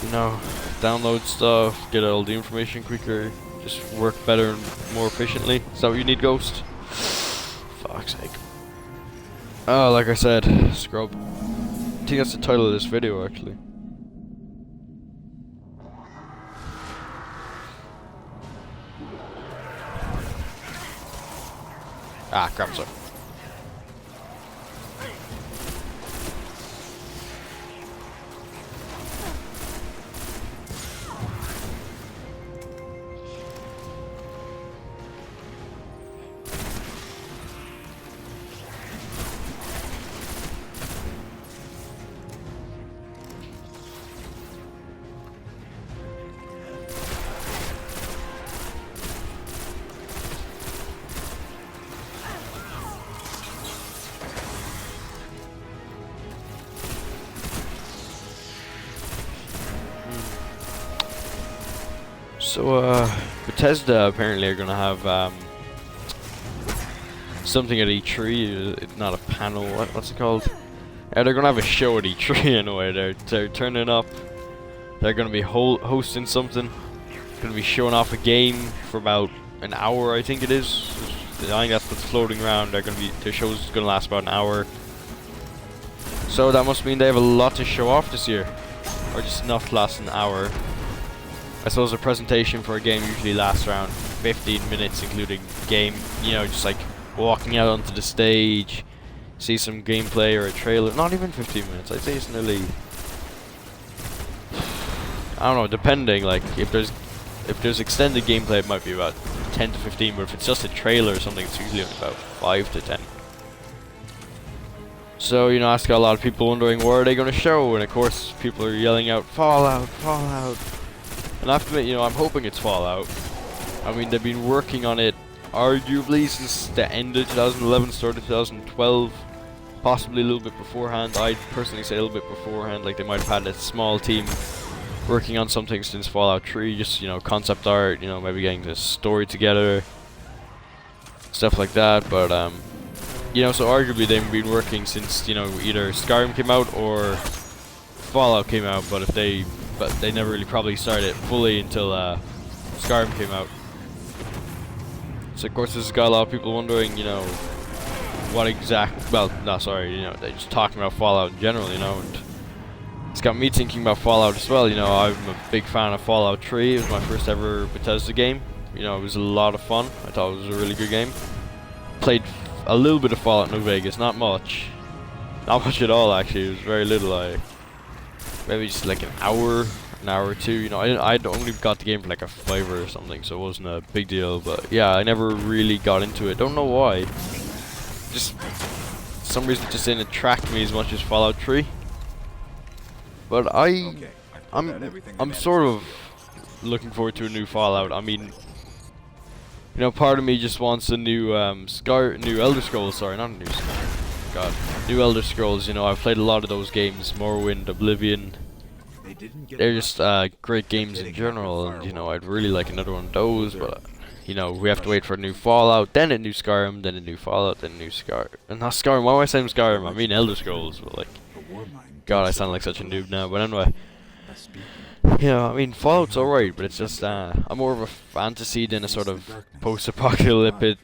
you know, download stuff, get all the information quicker, just work better and more efficiently. Is that what you need, Ghost? Fuck's sake. Oh, like I said, scrub. I think that's the title of this video, actually. Ah, crap, sorry. So, Bethesda apparently are gonna have, something at E3, not a panel, what's it called? They're gonna have a show at E3 in a way, they're turning up, they're gonna be hosting something, gonna be showing off a game for about an hour, I think it is. I think that's what's floating around, their show's gonna last about an hour. So that must mean they have a lot to show off this year, or just enough to last an hour. I suppose a presentation for a game usually lasts around 15 minutes, including game, you know, just like walking out onto the stage, see some gameplay or a trailer. Not even 15 minutes, I'd say it's nearly, I don't know, depending, like, if there's extended gameplay it might be about 10 to 15, but if it's just a trailer or something, it's usually only about 5 to 10. So, you know, that's got a lot of people wondering, where are they going to show? And of course, people are yelling out, Fallout, Fallout. And I have to admit, you know, I'm hoping it's Fallout. I mean, they've been working on it arguably since the end of 2011, start of 2012. Possibly a little bit beforehand. I'd personally say a little bit beforehand. Like, they might have had a small team working on something since Fallout 3. Just, you know, concept art, you know, maybe getting the story together. Stuff like that. But, you know, so arguably they've been working since, you know, either Skyrim came out or Fallout came out. But they never really probably started it fully until Skyrim came out. So of course this has got a lot of people wondering, you know, what exact, well, no, sorry, you know, they're just talking about Fallout in general, you know, and it's got me thinking about Fallout as well. You know, I'm a big fan of Fallout 3. It was my first ever Bethesda game. You know, it was a lot of fun. I thought it was a really good game. Played a little bit of Fallout New Vegas, not much. Not much at all, actually. It was very little. Maybe just like an hour or two, you know. I'd only got the game for like a $5 or something, so it wasn't a big deal. But yeah, I never really got into it. Don't know why. Just for some reason, it just didn't attract me as much as Fallout 3. But I'm sort of looking forward to a new Fallout. I mean, you know, part of me just wants a new new Elder Scrolls. Sorry, not a new Skyrim. God, new Elder Scrolls. You know, I've played a lot of those games, Morrowind, Oblivion. They're just great games in general, and you know, I'd really like another one of those. But you know, we have to wait for a new Fallout, then a new Skyrim, then a new Fallout, then a new Skyrim. And not Skyrim. Why am I saying Skyrim? I mean Elder Scrolls. But like, God, I sound like such a noob now. But anyway, yeah, I mean Fallout's alright, but it's just I'm more of a fantasy than a sort of post-apocalyptic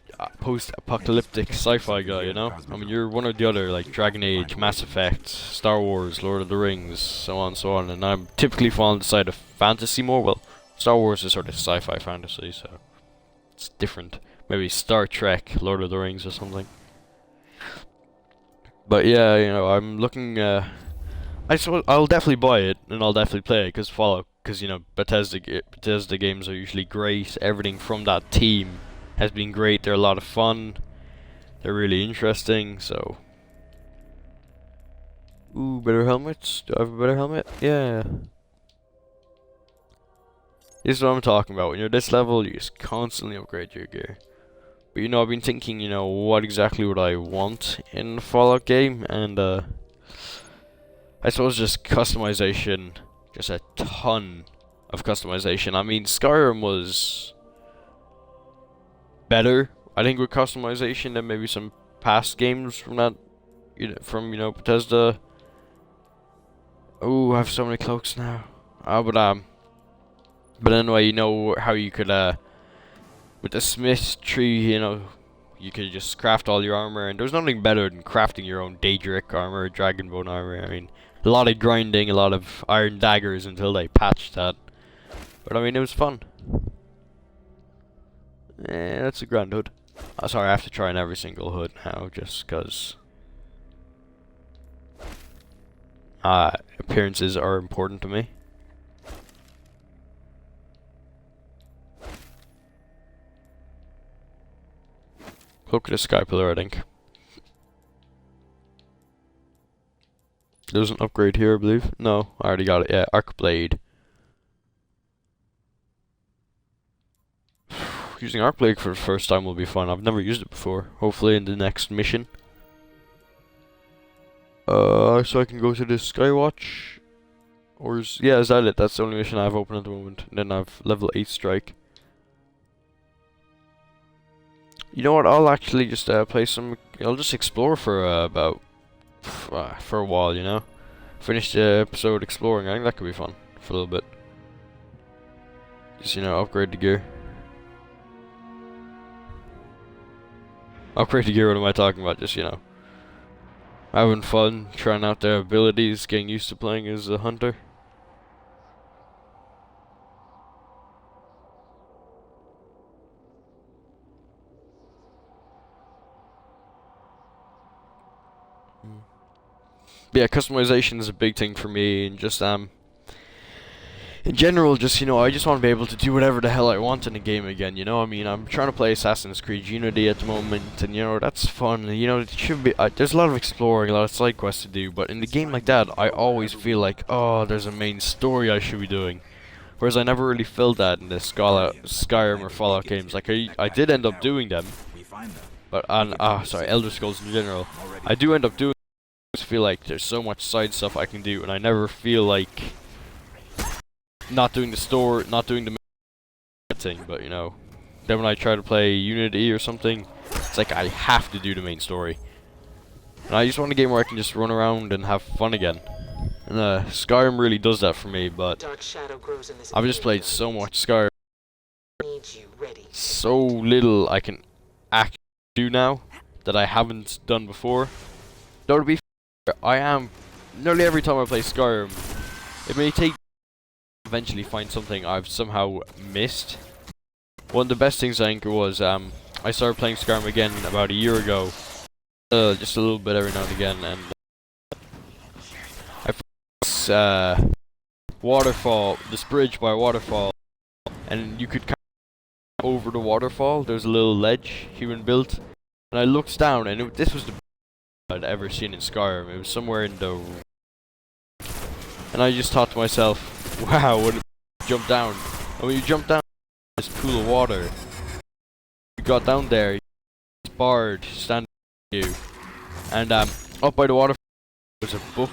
sci-fi guy, you know? I mean, you're one or the other, like Dragon Age, Mass Effect, Star Wars, Lord of the Rings, so on and so on, and I'm typically falling on the side of fantasy more. Well, Star Wars is sort of sci-fi fantasy, so it's different. Maybe Star Trek, Lord of the Rings or something. But yeah, you know, I'm looking, I'll definitely buy it, and I'll definitely play it, because Fallout, because, you know, Bethesda games are usually great. Everything from that team has been great. They're a lot of fun. They're really interesting, so. Ooh, better helmets? Do I have a better helmet? Yeah. This is what I'm talking about. When you're this level, you just constantly upgrade your gear. But, you know, I've been thinking, you know, what exactly would I want in a Fallout game, and, I suppose just customization. Just a ton of customization. I mean, Skyrim was better, I think, with customization than maybe some past games from that, you know, Bethesda. Oh, I have so many cloaks now. But anyway, you know how you could with the smith tree, you know, you could just craft all your armor, and there's nothing better than crafting your own Daedric armor, Dragonbone armor. I mean, a lot of grinding, a lot of iron daggers until they patched that. But I mean, it was fun. That's a grand hood. Oh, sorry, I have to try on every single hood now, just because appearances are important to me. Look at the sky pillar, I think. There's an upgrade here, I believe. No, I already got it. Yeah, Arc Blade. Using Arc Blade for the first time will be fun. I've never used it before. Hopefully in the next mission. So I can go to the Skywatch. Or is that it? That's the only mission I have open at the moment. And then I have level 8 strike. You know what? I'll actually just play some. I'll just explore for for a while. You know, finish the episode exploring. I think that could be fun for a little bit. Just, you know, upgrade the gear. Upgrade the gear. What am I talking about? Just, you know, having fun, trying out their abilities, getting used to playing as a hunter. But yeah, customization is a big thing for me, and just in general, just, you know, I just want to be able to do whatever the hell I want in the game again. You know, I mean, I'm trying to play Assassin's Creed Unity at the moment, and you know, that's fun. You know, it should be. There's a lot of exploring, a lot of side quests to do, but in the game like that, I always feel like, oh, there's a main story I should be doing. Whereas I never really felt that in the Skyrim or Fallout games. Like I did end up doing them, but sorry, Elder Scrolls in general, I do end up doing. I just feel like there's so much side stuff I can do, and I never feel like not doing the main thing. But you know, then when I try to play Unity or something, it's like I have to do the main story. And I just want a game where I can just run around and have fun again. And Skyrim really does that for me. But I've just played so much Skyrim, so little I can actually do now that I haven't done before. Though to be fair, I am nearly every time I play Skyrim, it may take eventually find something I've somehow missed. One of the best things I think was I started playing Skyrim again about a year ago, just a little bit every now and again, and I found this waterfall, this bridge by a waterfall, and you could kind of over the waterfall. There's a little ledge human built, and I looked down, and this was the best I'd ever seen in Skyrim. It was somewhere in the, and I just thought to myself, wow, when you jump down, and when you jump down this pool of water, you got down there, this bard standing near you, and up by the water was a book,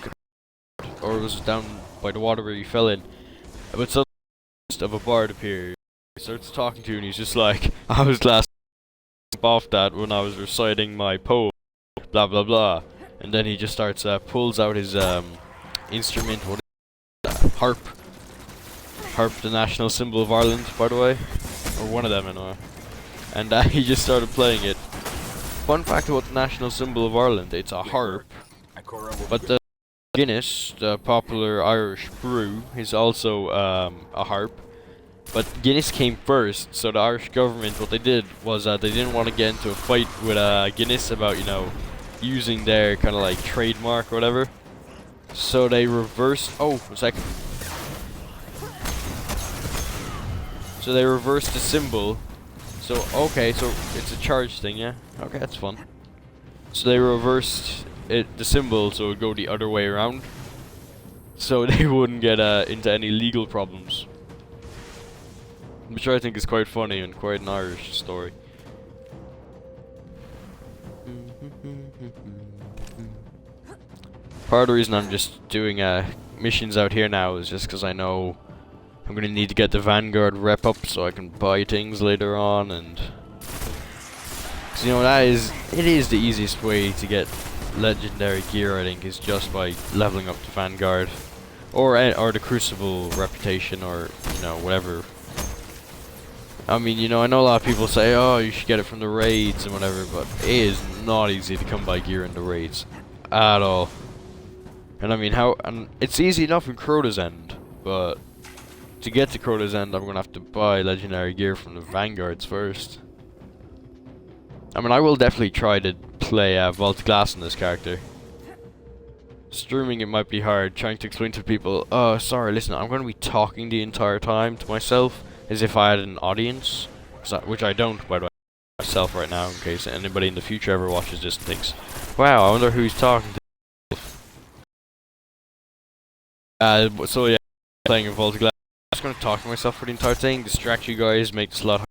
or it was down by the water where you fell in, but suddenly of a bard appeared. He starts talking to you, and he's just like, I was last off that when I was reciting my poem, blah blah blah, and then he just starts pulls out his instrument, what is it? Harp, the national symbol of Ireland, by the way, or one of them anyway, and he just started playing it. Fun fact about the national symbol of Ireland, it's a harp, but the Guinness, the popular Irish brew, is also a harp. But Guinness came first, so the Irish government, what they did was they didn't want to get into a fight with Guinness about, you know, using their kind of like trademark or whatever. So they reversed. Oh, a second. So they reversed the symbol. So okay, so it's a charge thing, yeah. Okay, that's fun. So they reversed the symbol so it would go the other way around, so they wouldn't get into any legal problems. Which I think is quite funny and quite an Irish story. Part of the reason I'm just doing missions out here now is just because I know I'm going to need to get the Vanguard rep up so I can buy things later on, and cause, you know, it is the easiest way to get legendary gear, I think, is just by leveling up the Vanguard. or the Crucible reputation, or you know, whatever. I mean, you know, I know a lot of people say, oh, you should get it from the raids and whatever, but it is not easy to come by gear in the raids at all. And I mean, and it's easy enough in Crota's End, but to get to Crota's End, I'm gonna have to buy legendary gear from the Vanguards first. I mean, I will definitely try to play Vault Glass on this character. Streaming it might be hard, trying to explain to people, oh, sorry, listen, I'm going to be talking the entire time to myself as if I had an audience, which I don't, by the way, myself right now, in case anybody in the future ever watches this and thinks, wow, I wonder who he's talking to. So yeah, playing in Vault Glass, I'm just going to talk to myself for the entire thing, distract you guys, make this a lot harder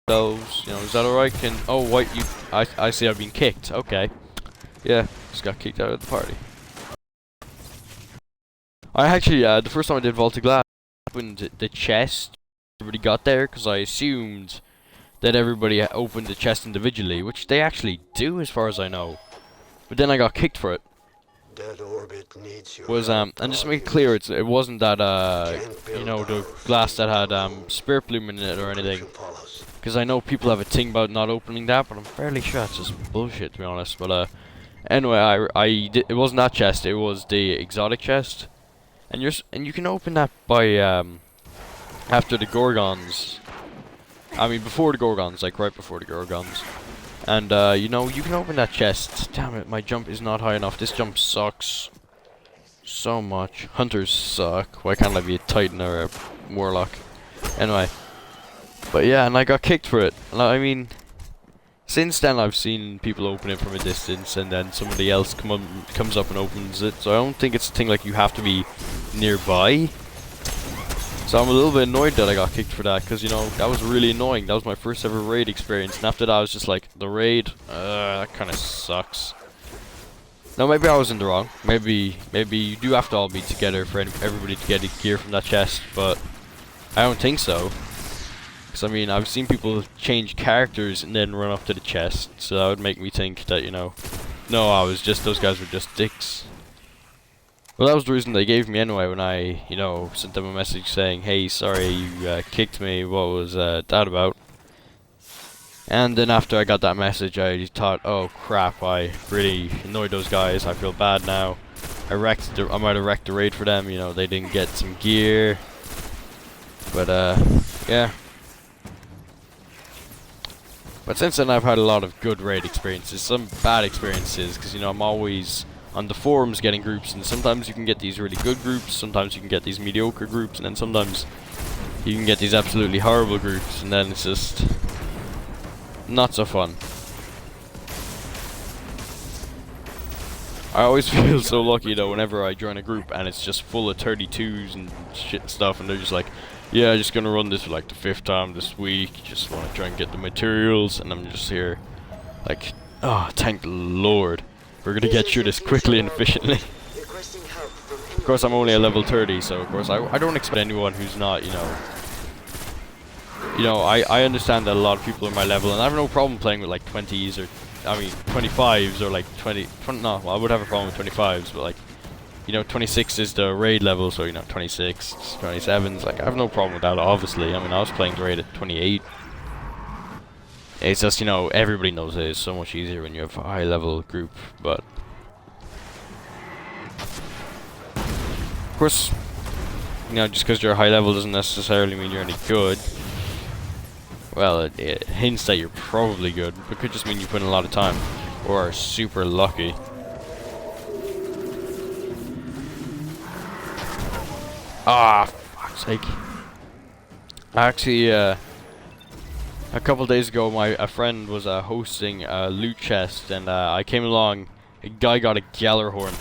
themselves, you know, is that alright? Oh, what, I see I've been kicked, okay. Yeah, just got kicked out of the party. I actually, the first time I did Vault of Glass, I opened the chest, everybody got there, because I assumed that everybody opened the chest individually, which they actually do as far as I know. But then I got kicked for it. That orbit needs your And just to make it clear, it wasn't that, you know, the glass that had, Spirit Bloom in it or anything. Because I know people have a thing about not opening that, but I'm fairly sure it's just bullshit, to be honest. But, anyway, it wasn't that chest, it was the exotic chest. And you can open that by after the Gorgons. I mean before the Gorgons, like right before the Gorgons. And you know, you can open that chest. Damn it, my jump is not high enough. This jump sucks so much. Hunters suck. Why can't I be a Titan or a Warlock? Anyway. But yeah, and I got kicked for it. And I mean, since then I've seen people open it from a distance, and then somebody else comes up and opens it. So I don't think it's a thing like you have to be nearby. So I'm a little bit annoyed that I got kicked for that, because you know, that was really annoying. That was my first ever raid experience, and after that I was just like, the raid, that kind of sucks. Now maybe I was in the wrong. Maybe you do have to all be together for everybody to get gear from that chest, but I don't think so. Because, I mean, I've seen people change characters and then run up to the chest, so that would make me think that, you know, no, those guys were just dicks. Well, that was the reason they gave me anyway when I, you know, sent them a message saying, hey, sorry, you kicked me, what was that about? And then after I got that message, I thought, oh crap, I really annoyed those guys, I feel bad now. I might have wrecked the raid for them, you know, they didn't get some gear. But, yeah. But since then I've had a lot of good raid experiences, some bad experiences, because you know I'm always on the forums getting groups, and sometimes you can get these really good groups, sometimes you can get these mediocre groups, and then sometimes you can get these absolutely horrible groups, and then it's just not so fun. I always feel so lucky though whenever I join a group and it's just full of 32s and shit and stuff, and they're just like, yeah, just gonna run this for like the 5th time this week, just wanna try and get the materials, and I'm just here like, oh, thank the Lord, we're gonna get through this quickly and efficiently. Of course I'm only a level 30, so of course I don't expect anyone who's not, you know, I understand that a lot of people are my level, and I have no problem playing with like 20s or, I mean, 25s or like 20 no, well, I would have a problem with 25s, but like, you know, 26 is the raid level, so you know, 26, 27s, like, I have no problem with that, obviously. I mean, I was playing the raid at 28. It's just, you know, everybody knows it is so much easier when you have a high level group, but of course, you know, just because you're high level doesn't necessarily mean you're any good. Well, it hints that you're probably good, but it could just mean you put in a lot of time, or are super lucky. Ah, fuck's sake. Actually, a couple days ago, a friend was hosting a loot chest, and I came along. A guy got a Gjallarhorn.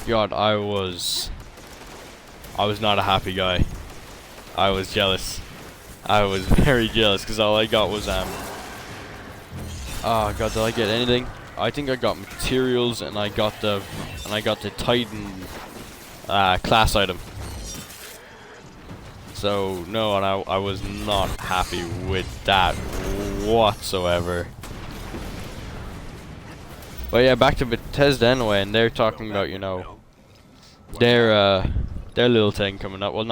God, I was not a happy guy. I was jealous. I was very jealous because all I got was oh god, did I get anything? I think I got materials, and I got the Titan class item. So no, and I was not happy with that whatsoever. But yeah, back to Bethesda anyway, and they're talking about, you know, their their little thing coming up. Well,